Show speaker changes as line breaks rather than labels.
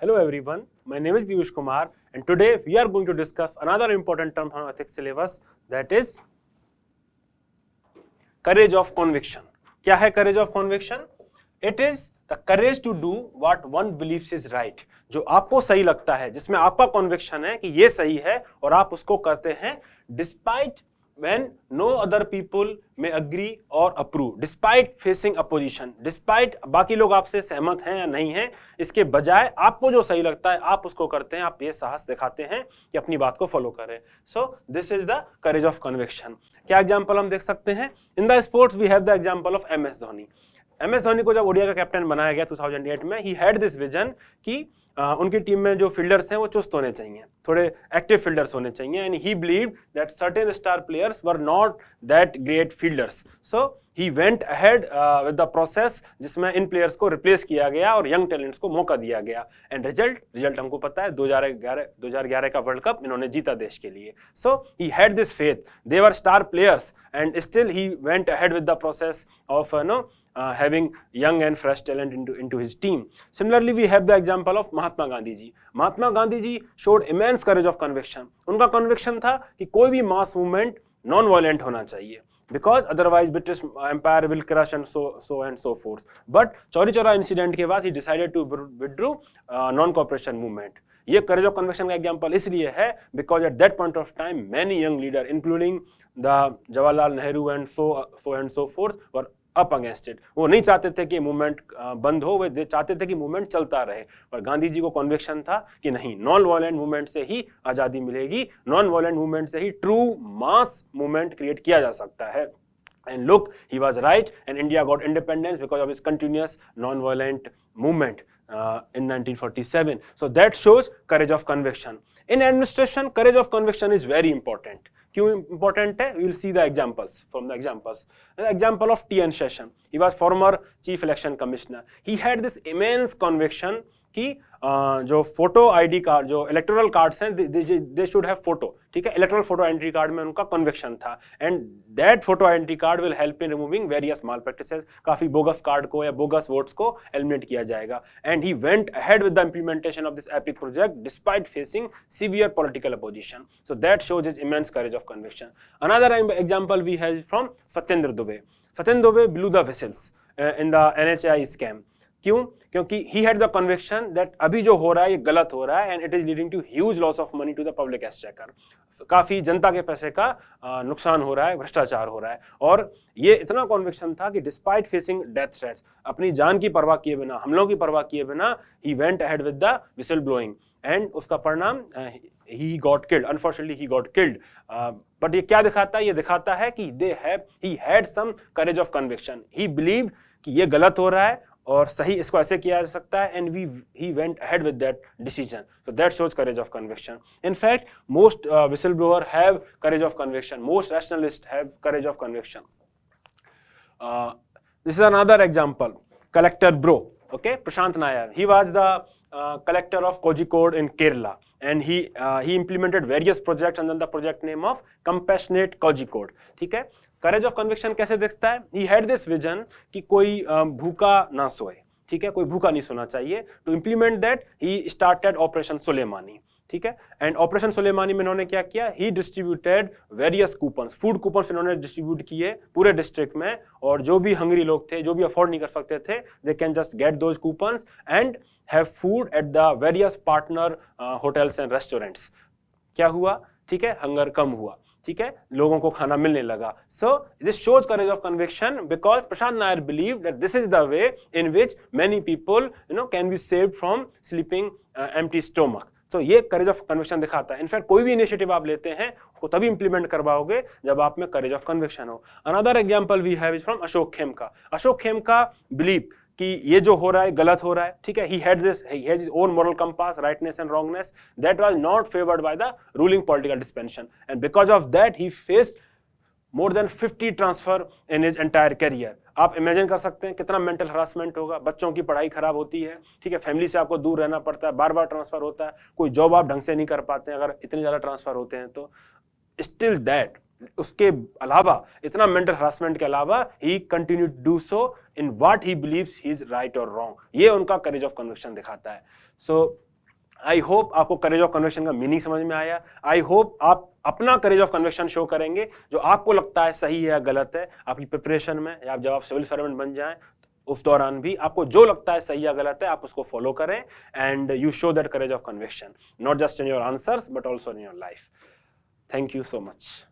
Hello everyone, my name is Piyush Kumar and today we are going to discuss another important term from ethics syllabus, that is courage of conviction. क्या है courage of conviction? It is the courage to do what one believes is right. जो आपको सही लगता है, जिसमें आपका conviction है कि ये सही है और आप उसको करते हैं despite when no other people may agree or approve, despite facing opposition, despite बाकी लोग आपसे सहमत हैं या नहीं हैं, इसके बजाय आपको जो सही लगता है आप उसको करते हैं, आप ये साहस दिखाते हैं कि अपनी बात को फॉलो करें. So this is the courage of conviction. क्या एग्जाम्पल हम देख सकते हैं? In the sports we have the example of MS Dhoni. MS Dhoni को जब ओडिया का कैप्टन बनाया गया 2008 में, he had this vision कि उनकी टीम में जो फील्डर्स हैं वो चुस्त होने चाहिए, थोड़े एक्टिव फील्डर्स होने चाहिए, and he believed that certain star players were not that great fielders. So he went ahead with the process जिसमें इन प्लेयर्स को रिप्लेस किया गया और यंग टैलेंट्स को मौका दिया गया. एंड रिजल्ट हमको पता है, 2011 का वर्ल्ड कप इन्होंने जीता देश के लिए. So he had this faith, they were star players and still he went ahead with the process of having young and fresh talent into his team. Similarly, we have the example of Mahatma Gandhi ji. Mahatma Gandhi ji showed immense courage of conviction. उनका conviction था कि कोई भी mass movement non-violent होना चाहिए, because otherwise British Empire will crush and so and so forth. But Chauri Chaura incident के बाद he decided to withdraw non-cooperation movement. ये courage of conviction का example इसलिए है because at that point of time many young leaders including the Jawaharlal Nehru and so forth were up against it. वो नहीं चाहते थे कि मूवमेंट बंद हो, वे चाहते थे कि मूवमेंट चलता रहे, और गांधी जी को कॉन्विक्शन था कि नहीं, नॉन वायलेंट मूवमेंट से ही आज़ादी मिलेगी, नॉन वायलेंट मूवमेंट से ही ट्रू मास मूवमेंट क्रिएट किया जा सकता है. And look, he was right, and India got independence because of his continuous non-violent movement in 1947. So that shows courage of conviction. In administration, courage of conviction is very important. क्यों important है? We will see the examples from the examples. The example of T.N. Session. He was former chief election commissioner. He had this immense conviction कि जो photo ID card, जो electoral cards हैं, they should have photo. ठीक है, electoral photo identity card में उनका conviction था, and that photo identity card will help in removing various malpractices. काफी बोगस कार्ड को या बोगस वोट्स को एलिमिनेट किया जाएगा. And he went ahead with the implementation of this epic project despite facing severe political opposition. So that shows his immense courage of conviction. Another example we have from Satyendra Dubey. Satyendra Dubey blew the whistles in the NHAI scam. क्यों? क्योंकि he had the conviction that अभी जो हो रहा है ये गलत हो रहा है, and it is leading to huge loss of money to the public exchequer. काफी जनता के पैसे का नुकसान हो रहा है, भ्रष्टाचार हो रहा है. और ये इतना कन्विक्शन था कि डिस्पाइट फेसिंग डेथ थ्रेट्स, अपनी जान की परवाह किए बिना, हमलों की परवाह किए बिना, ही went ahead with the whistle blowing, and उसका परिणाम he got killed. Unfortunately, he got killed. But ये क्या दिखाता है? ये दिखाता है कि he had some courage of conviction. He believed कि ये गलत हो रहा है और सही इसको ऐसे किया जा सकता है, and he went ahead with that decision. So that shows courage of conviction. In fact, most whistleblower have courage of conviction. Most rationalists have courage of conviction. This is another example. Collector Bro. Okay, Prashant Nair. He was the collector of Kozhikode in Kerala, and he implemented various projects under the project name of Compassionate Kozhikode. ठीक है, courage of conviction कैसे दिखता है? He had this vision कि कोई भूखा ना सोए. ठीक है, कोई भूखा नहीं सोना चाहिए. To implement that, he started Operation Soleimani. ठीक है, एंड ऑपरेशन सुलेमानी में इन्होंने क्या किया? He distributed various coupons, food coupons इन्होंने डिस्ट्रीब्यूट किए पूरे डिस्ट्रिक्ट में, और जो भी हंगरी लोग थे, जो भी अफोर्ड नहीं कर सकते थे, they can just get those coupons and have food at the various partner hotels and restaurants. क्या हुआ? ठीक है, हंगर कम हुआ. ठीक है, लोगों को खाना मिलने लगा. So this shows courage of conviction because Prashant Nair believe that this is the way in which many people can be saved from sleeping empty stomach. तो ये करेज ऑफ कन्विक्शन दिखाता है. इनफैक्ट कोई भी इनिशिएटिव आप लेते हैं उसको तभी इंप्लीमेंट करवाओगे जब आप में करेज ऑफ कन्विक्शन हो. Another example we have is from Ashok Khemka. Ashok Khemka believe कि ये जो हो रहा है गलत हो रहा है. ठीक है, he had his own moral compass, rightness and wrongness that was not favored by the ruling political dispensation, and because of that he faced more than 50 transfer in his entire career. आप imagine कर सकते हैं कितना mental harassment होगा. बच्चों की पढ़ाई खराब होती है, ठीक है, फैमिली से आपको दूर रहना पड़ता है, बार बार ट्रांसफर होता है, कोई जॉब आप ढंग से नहीं कर पाते हैं अगर इतने ज़्यादा ट्रांसफर होते हैं तो. स्टिल दैट, उसके अलावा, इतना मेंटल हरासमेंट के अलावा, he continue to do so in what he believes he is right और रॉन्ग. ये उनका करेज ऑफ कन्विक्शन दिखाता है. सो आई होप आपको करेज ऑफ कन्विक्शन का मीनिंग समझ में आया। आई होप आप अपना करेज ऑफ कन्विक्शन शो करेंगे, जो आपको लगता है सही है या गलत है आपकी प्रिपरेशन में, या जब आप सिविल सर्वेंट बन जाएं उस दौरान भी आपको जो लगता है सही या गलत है आप उसको फॉलो करें, and you show that courage of conviction not just in your answers but also in your life. Thank you so much.